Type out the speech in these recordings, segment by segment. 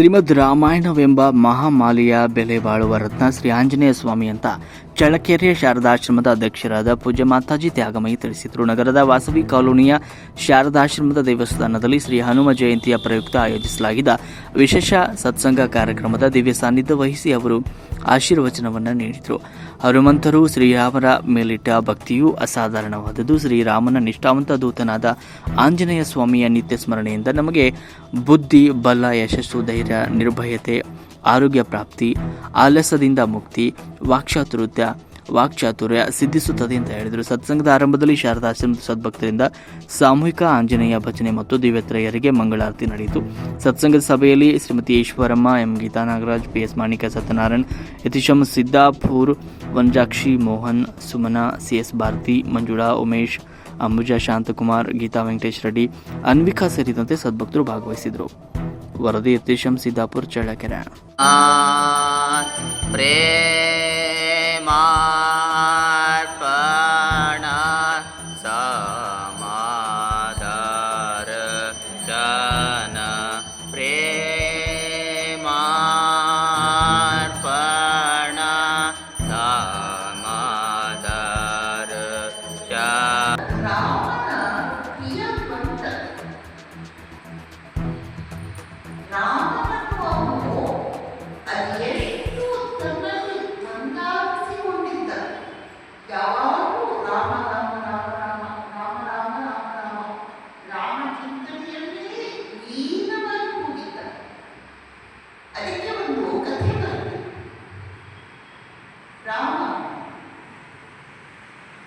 ಶ್ರೀಮದ್ ರಾಮಾಯಣವೆಂಬ ಮಹಾಮಾಲೆಯ ಬೆಲೆ ಬಾಳುವ ರತ್ನ ಶ್ರೀ ಆಂಜನೇಯ ಸ್ವಾಮಿ ಅಂತ ಚಳ್ಳಕೆರೆ ಶಾರದಾಶ್ರಮದ ಅಧ್ಯಕ್ಷರಾದ ಪೂಜ್ಯ ಮಾತಾಜಿ ತ್ಯಾಗಮಯಿ ತಿಳಿಸಿದರು. ನಗರದ ವಾಸವಿ ಕಾಲೋನಿಯ ಶಾರದಾಶ್ರಮದ ದೇವಸ್ಥಾನದಲ್ಲಿ ಶ್ರೀ ಹನುಮ ಜಯಂತಿಯ ಪ್ರಯುಕ್ತ ಆಯೋಜಿಸಲಾಗಿದ್ದ ವಿಶೇಷ ಸತ್ಸಂಗ ಕಾರ್ಯಕ್ರಮದ ದಿವ್ಯ ಸಾನ್ನಿಧ್ಯ ವಹಿಸಿ ಅವರು ಆಶೀರ್ವಚನವನ್ನು ನೀಡಿದರು. ಹನುಮಂತರು ಶ್ರೀರಾಮರ ಮೇಲಿಟ್ಟ ಭಕ್ತಿಯು ಅಸಾಧಾರಣವಾದದ್ದು. ಶ್ರೀರಾಮನ ನಿಷ್ಠಾವಂತ ದೂತನಾದ ಆಂಜನೇಯ ಸ್ವಾಮಿಯ ನಿತ್ಯ ಸ್ಮರಣೆಯಿಂದ ನಮಗೆ ಬುದ್ಧಿ, ಬಲ, ಯಶಸ್ಸು, ಧೈರ್ಯ, ನಿರ್ಭಯತೆ, ಆರೋಗ್ಯ ಪ್ರಾಪ್ತಿ, ಆಲಸ್ಯದಿಂದ ಮುಕ್ತಿ, ವಾಕ್ಚಾತುರ್ಯ ಸಿದ್ಧಿಸುತ್ತದೆ ಅಂತ ಹೇಳಿದರು. ಸತ್ಸಂಗದ ಆರಂಭದಲ್ಲಿ ಶಾರದಾಶ್ರಮದ ಸದ್ಭಕ್ತರಿಂದ ಸಾಮೂಹಿಕ ಆಂಜನೇಯ ಭಜನೆ ಮತ್ತು ದಿವ್ಯತ್ರಯರಿಗೆ ಮಂಗಳಾರತಿ ನಡೆಯಿತು. ಸತ್ಸಂಗದ ಸಭೆಯಲ್ಲಿ Shrimati Eshwaramma, M Geetha Nagaraj, PS Manika, Satyanarayan, Yathisham Siddapur, Vanajakshi, Mohan, Sumana, CS Bharathi, Manjula, Umesh, Ambuja, Shanthakumar, Geetha Venkatesh Reddy, Anvika ಸೇರಿದಂತೆ ಸದ್ಭಕ್ತರು ಭಾಗವಹಿಸಿದರು. ವರದಿ ಯತೀಶಂ ಸಿದ್ದಾಪುರ್, ಚಳ್ಳಕೆರೆ. ಪ್ರೇಮಾರ್ಪಣ ಸಮಾಧಾರ ಜನ ಪ್ರೇಮಾರ್ಪಣ ಸಮಾಧಾರ ಜನ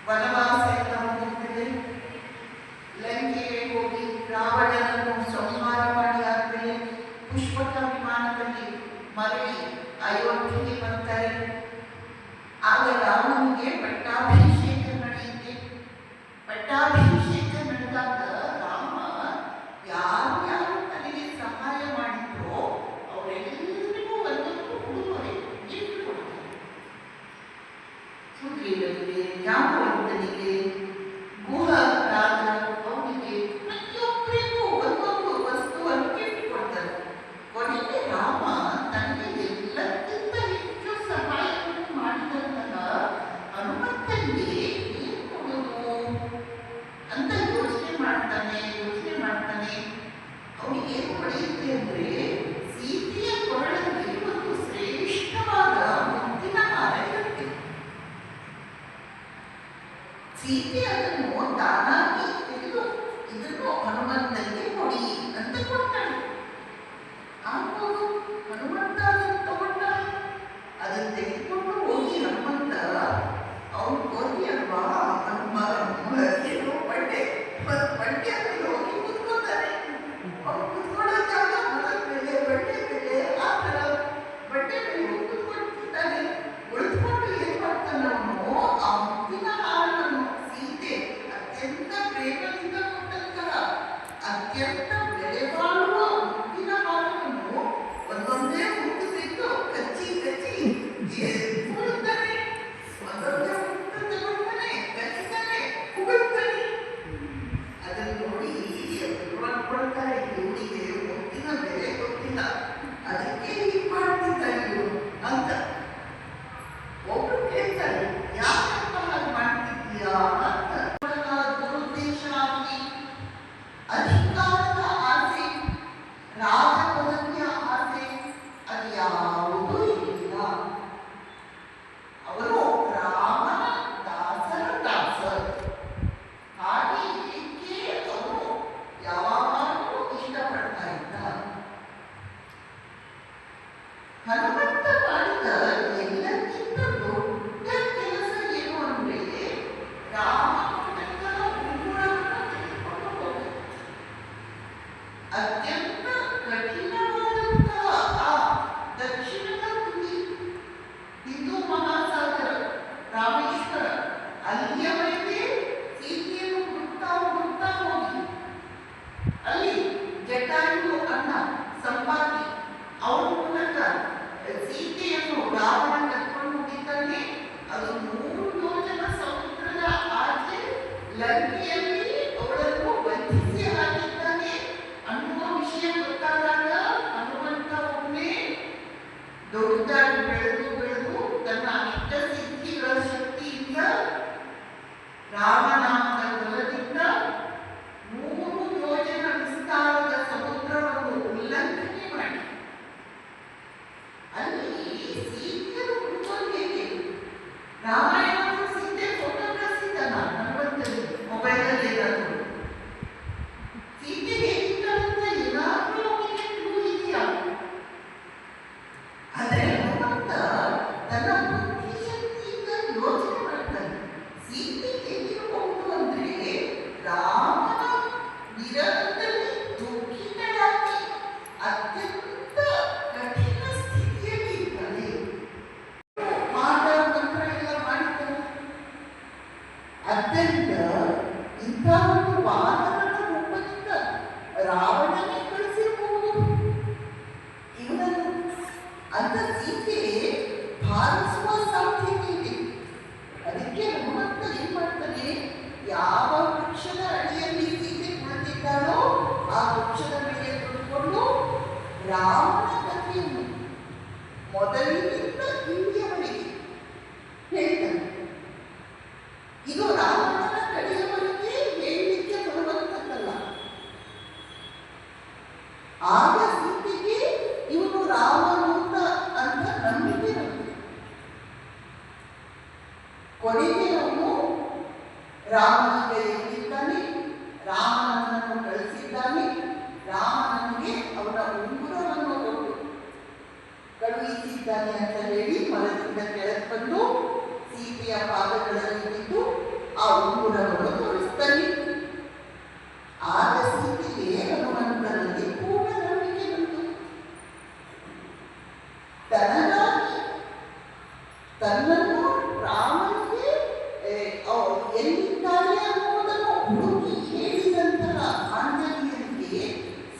ವನವಾಸದಿಂದ ಮುಗಿದ್ಮೇಲೆ ಲಂಕೆಗೆ ಹೋಗಿ ರಾವಣನನ್ನು ಸಂಹಾರ ಮಾಡಿ ಆದ್ಮೇಲೆ ಪುಷ್ಪಕ ವಿಮಾನದಲ್ಲಿ ಮರಳಿ ಅಯೋಧ್ಯೆಗೆ ಬರ್ತಾರೆ. ಆಗ ರಾಮನಿಗೆ ಪಟ್ಟಾಭಿಷೇಕ ನಡೆಯುತ್ತೆ. ಪಟ್ಟಾಭಿಷೇಕ ನಡೆದಾಗ ರಾಮ ಯಾರು ತನಗೆ ಸಹಾಯ ಮಾಡಿದ್ರೋ ಅವರೆಲ್ಲರಿಗೂ ಒಂದೊಂದು ಉಡುಗೊರೆ ಗಿಫ್ಟ್ ಕೊಡ್ತಾರೆ. ಸುಗ್ರೀವನಿಗೆ, ಜಾಂಬವಂತನಿಗೆ, ಗುಹ ರಾಜ ಅವನಿಗೆ ಪ್ರತಿಯೊಬ್ಬರಿಗೂ ಒಂದೊಂದು ವಸ್ತುವನ್ನು ಗಿಫ್ಟ್ ಕೊಡ್ತಾರೆ. ಕೊನೆಗೆ ರಾಮ ತನಗೆ ಎಲ್ಲಕ್ಕಿಂತ ಹೆಚ್ಚು ಸಹಾಯವನ್ನು ಮಾಡಿದಂತಹ ಹನುಮಂತನಿಗೆ ಏನು ಕೊಡೋದು ಅಂತ ಯೋಚನೆ ಮಾಡ್ತಾನೆ. ಅವನಿಗೆ ಏನು ಪಡೆಯುತ್ತೆ ಅಂದ್ರೆ ಸೀತೆಯ ಕೊರಳಲ್ಲಿ ಒಂದು ಶ್ರೇಷ್ಠವಾದ ಮುತ್ತಿನ ಹಾರ ಇರುತ್ತೆ. ಸೀತೆ ಅದನ್ನು ತಾನಾಗಿ ತೆಗೆದು ಇದನ್ನು ಹನುಮಂತನಿಗೆ ಕೊಡಿ ಅಂತ ಕೊಡ್ತಾಳೆ. ಆಗ್ಬೋದು ಹನುಮಂತ ಅದನ್ನು ತಗೊಂಡ, ಅದನ್ನು ತೆಗೆದುಕೊಂಡು ಹೋಗಿ ಹನುಮಂತ ಅವನು ಹೋಗಿ ಅಲ್ವಾ ಹನುಮ ಏನೋ ಬಟ್ಟೆ ಮೇಲೆ ಹೋಗಿ ಕುತ್ಕೊತಾನೆ. ಅವನು ಕುತ್ಕೊಳ್ಳೋ ಜಾಗ ಮರದ ಮೇಲೆ, ಬಟ್ಟೆ ಮೇಲೆ, ಆ ಥರ ಬಟ್ಟೆ ಮೇಲೆ ಹೋಗಿ ಕುತ್ಕೊಳ್ತಿದ್ದಾನೆ. ಕುಳಿತುಕೊಂಡು ಏನ್ ಮಾಡ್ತಾನೆ ಅವನು, ಆ ಮುತ್ತಿನ ಹಾರವನ್ನು ಸೀತೆ ಅತ್ಯಂತ ಪ್ರೇಮದಿಂದ ಕೊಟ್ಟಂತಹ ಅತ್ಯಂತ ಬೆಲೆ ಬಾಳುವ ಮುತ್ತಿನ ಹಾರವನ್ನು ಒಂದೊಂದೇ ಮುತ್ತು ತೆಗೆದು ಕಚ್ಚಿ ಉಗುಳ್ತಾನೆ. ಒಂದೊಂದೇ ಮುತ್ತು ತಗೊಳ್ತಾನೆ, ಕಚ್ಚಿತಾನೆ, ಉಗುಳ್ತಾನೆ. ಅದನ್ನು ನೋಡಿ ಕೊಡ್ತಾರೆ, ಇವನಿಗೆ ಮುತ್ತಿನ ಬೆಲೆ ಗೊತ್ತಿಲ್ಲ, ಅದಕ್ಕೆ ಹೀಗೆ ಮಾಡ್ತಿದ್ದಾರೆ ಇವರು ಅಂತ. ಒಬ್ರು ಕೇಳ್ತಾರೆ, ಯಾಕಪ್ಪ ಹಾಗೆ ಮಾಡ್ತಿದ್ದೀಯಾ ಅಂತ. ದುರುದ್ದೇಶ ಆಗಲಿ, ಅಧಿಕಾರದ ಆಸೆ, ರಾಜಪದವಿಯ ಆಸೆ, ಅದು ಯಾವುದೂ ಇಲ್ಲ. ಅವರು ರಾಮನ ದಾಸರ ದಾಸ. ಹಾಗೆ ಇದಕ್ಕೆ ಅವರು ಯಾವಾಗಲೂ ಇಷ್ಟಪಡ್ತಾ ಇದ್ದ. ಹನುಮಂತ ಮಾಡಿದ ಎಲ್ಲಕ್ಕಿಂತ ದೊಡ್ಡ ಕೆಲಸ ಏನು ಅಂದ್ರೆ ರಾಮ ಕೊಟ್ಟಂತಹ ಉಂಗುರವನ್ನು ತೆಗೆದುಕೊಂಡು ಹೋದ. ಅತ್ಯಂತ ಕಠಿಣವಾದಂತಹ ಆ ದಕ್ಷಿಣದ ತುದಿ, ಹಿಂದೂ ಮಹಾಸಾಗರ, ರಾಮೇಶ್ವರ, ಅಲ್ಲಿಯವರೆಗೆ ಸೀತೆಯನ್ನು ಹುಡುಕ್ತಾ ಹೋಗಿ ಅಲ್ಲಿ ಜಟಾಯು ಅಣ್ಣ ಸಂಪಾತಿ ಅವರ ಮೂಲಕ ಸೀತೆಯನ್ನು ರಾವಣ ಕರ್ಕೊಂಡು ಹೋಗಿದ್ದಾನೆ. ಅದು 3 ಯೋಜನ ಸಮುದ್ರದ ಆಚೆ ಲಂಕೆಯಲ್ಲಿ ಅವಳನ್ನು ಬಂಧಿಸಿ ಹಾಕಿದ್ದಾನೆ ಅನ್ನುವ ವಿಷಯ ಗೊತ್ತಾದಾಗ ಹನುಮಂತ ಅತ್ಯಂತ ಇಂಥ ಒಂದು ವಾನರನ ರೂಪದಿಂದ ರಾವಣನೇ ಕಳಿಸಿರಬಹುದು ಇವನನ್ನು ಅಂತ ಸೀತೆ ಭಾವಿಸುವ ಸಾಧ್ಯತೆ ಇದೆ. ಅದಕ್ಕೆ ಹನುಮಂತ ಏನ್ ಮಾಡ್ತಾನೆ, ಯಾವ ವೃಕ್ಷದ ಅಡಿಯಲ್ಲಿ ಸೀತೆ ಕುಳಿತಿದ್ದಾಳೋ ಆ ವೃಕ್ಷದ ಮೇಲೆ ಕುಳಿತುಕೊಂಡು ರಾಮನ ಕಥೆಯನ್ನು ಮೊದಲಿನಿಂದ ಇಲ್ಲಿಯವರೆಗೆ ಹೇಳ್ತಾನೆ. ಇದು ರಾವಣನ ಕಡೆಯವರೆಗೆ ಹೇಳಲಿಕ್ಕೆ ಬರುವಂತದ್ದಲ್ಲ. ಆಗ ಸೀತೆಗೆ ಇವನು ರಾಮದೂತ ಅಂತ ನಂಬಿಕೆ ಬಂತು. ಕೊನೆಗೆ ಅವನು ರಾಮನಿಗೆ ಎಲ್ಲಿದ್ದಾನೆ, ರಾಮನನ್ನು ಕಳಿಸಿದ್ದಾನೆ, ರಾಮನಿಗೆ ಅವನ ಉಂಗುರವನ್ನು ಕೊಟ್ಟು ಕಳುಹಿಸಿದ್ದಾನೆ ಅಂತ ಹೇಳಿ ಮರದಿಂದ ಕೆಳಗೆ ಬಂದು ಸೀತೆಯ ಪಾದಗಳಲ್ಲಿ ಬಿದ್ದು ಆ ಉಂಗುರವನ್ನು ತೋರಿಸ್ತಾನೆ. ಆಗ ಸೀತೆಗೆ ಹನುಮಂತನಲ್ಲಿ ಪೂರ್ಣ ನಂಬಿಕೆ ಬಂತು. ತನಗಾಗಿ ತನ್ನನ್ನು ರಾಮನಿಗೆ ಎಲ್ಲಿದ್ದಾನೆ ಅನ್ನುವುದನ್ನು ಹುಡುಕಿ ಹೇಳಿದಂತಹ ಆಂಜನೇಯನಿಗೆ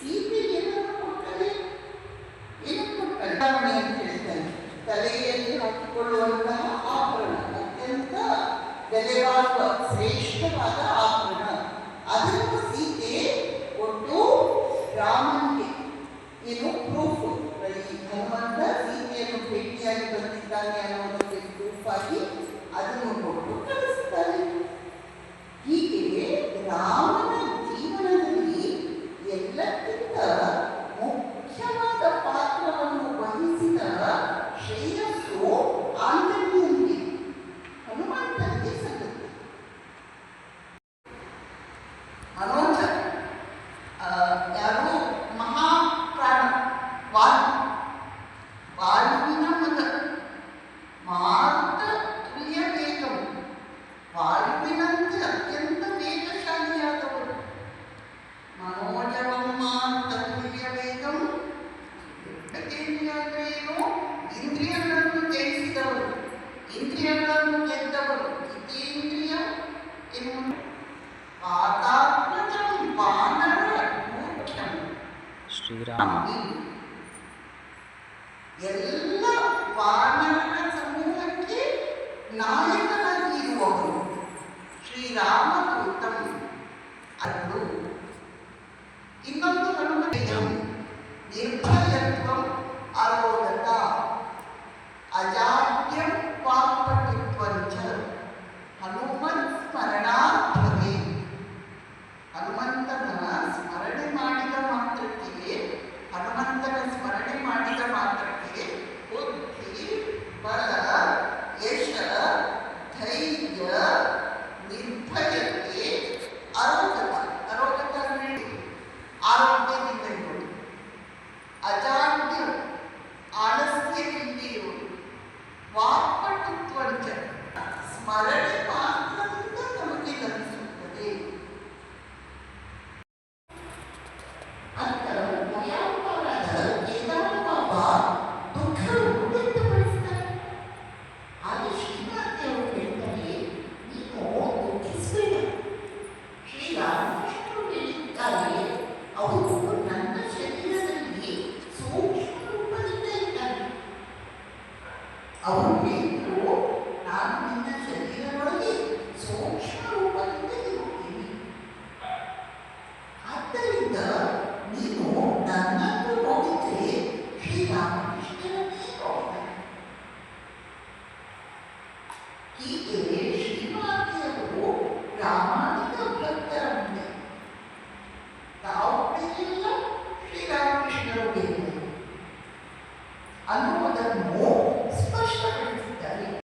ಸೀತೆ ಏನನ್ನು ಕೊಟ್ಟರೆ ಅಂತ ಹೇಳ್ತಾನೆ. ತಲೆಯಲ್ಲಿ ಹಾಕಿಕೊಳ್ಳುವಂತಹ ಆಭರಣ, ಅತ್ಯಂತ ಬೆಲೆಬಾಳುವ ಶ್ರೇಷ್ಠವಾದ ಆಭರಣ, ಅದನ್ನು ಸೀತೆ ಕೊಟ್ಟು ರಾಮನಿಗೆ ಏನು ಪ್ರೂಫ್, ಹನುಮಂತ ಸೀತೆಯನ್ನು ಭೇಟಿಯಾಗಿ ಬಂದಿದ್ದಾನೆ ಅನ್ನೋದಕ್ಕೆ ಪ್ರೂಫ್ ಆಗಿ ಅದನ್ನು ಕೊಟ್ಟು ಕಳಿಸ್ತಾರೆ. ಹೀಗೆ ರಾಮನ ಜೀವನದಲ್ಲಿ ಎಲ್ಲಕ್ಕಿಂತ ಮುಖ್ಯವಾದ ಪಾತ್ರವನ್ನು ವಹಿಸಿದ ಶ್ರೇಯಸ್ಸು ಆಂಜನೇಯನಿಗೆ, ಹನುಮಂತನಿಗೆ ಸಲ್ಲುತ್ತೆ. ಮನೋಜ ಯಾರು ಮಹಾಪ್ರಾಣ ವಾಯುವಿನ ಮಗ, ಮಾರುತ ತುಲ್ಯ ವೇಗವು, ವಾಯುವಿನಂತೆ ಅತ್ಯಂತ ವೇಗಶಾಲಿಯಾದವರು. ಮನೋಜವಂ ಮಾರುತ ತುಲ್ಯ ವೇಗಂ, ಗತೇಂದ್ರಿಯಗಳೇನು ಇಂದ್ರಿಯಗಳನ್ನು ಜಯಿಸಿದವರು, ಇಂದ್ರಿಯಗಳನ್ನು ಗೆದ್ದವರು. ಜಿತೇಂದ್ರಿಯ ಎನ್ನುವ ವಾತಾತ್ಮಜಂ ವಾನರ ಮುಖ್ಯಂ ಶ್ರೀರಾಮ ಎಲ್ಲ ವಾನರರ ಸಮೂಹಕ್ಕೆ ನಾಯಕನಾಗಿರುವವರು ಶ್ರೀರಾಮದೂತಂ. ಅದು ಇನ್ನೊಂದು ಹನುಮಂತಂ ನಿರ್ಭಯತ್ವಂ ಅರೋಗತ ಅಜಾಡ್ಯಂ ವಾಕ್ಪಟುತ್ವಂಚ ಹನುಮನ್ ಸ್ಮರಣಾರ್ಥವೇ. ಹನುಮಂತನ ಸ್ಮರಣೆ ಮಾಡಿದ ಮಾತ್ರಕ್ಕೆ, ಹನುಮಂತನ ಸ್ಮರಣೆ ಮಾಡಿದ ಮಾತ್ರಕ್ಕೆ ಬುದ್ಧಿ, ಬಲ, ಯಶ, ಧೈರ್ಯ, ನಿರ್ಭಯತೆ, ಅರೋಗತ, ಅರೋಗತ ಆರೋಗ್ಯದಿಂದ ಇರುವುದು, ಅಜಾಡ್ಯ ಆಲಸ್ಯವಿಲ್ಲದೆ ಇರುವುದು, ವಾಕ್ಪಟುತ್ವಂಚ ಸ್ಮರಣೆ ಮಾತ್ರದಿಂದ ನಮಗೆ ಲಭಿಸುತ್ತದೆ. ಅಂತ ಭಯಂಕರಾದ ಕೇದಾರಬಾಬಾ ದುಃಖವನ್ನು ವ್ಯಕ್ತಪಡಿಸ್ತಾರೆ. ಆಗ ಶ್ರೀನಾಥಿಯವರು ಹೇಳ್ತಾರೆ, ನೀವು ದುಃಖಿಸಬೇಡ, ಶ್ರೀರಾಮಕೃಷ್ಣರು ಹೇಳಿದ್ದಾರೆ, ಅವರು ನನ್ನ ಶರೀರದಲ್ಲಿ ಸೂಕ್ಷ್ಮ ರೂಪದಿಂದ ಇದ್ದಾರೆ. ಅವರು ಹೇಳಿದ್ರು, ನಾನು ನಿನ್ನ ಶರೀರದೊಳಗೆ ಸೂಕ್ಷ್ಮ ರೂಪದಿಂದ ಇರುತ್ತೀನಿ. ಆದ್ದರಿಂದ ನೀನು ನನ್ನನ್ನು ನೋಡಿದರೆ ಶ್ರೀರಾಮಕೃಷ್ಣರನ್ನೇ ನೋಡಿದ. ಹೀಗೆ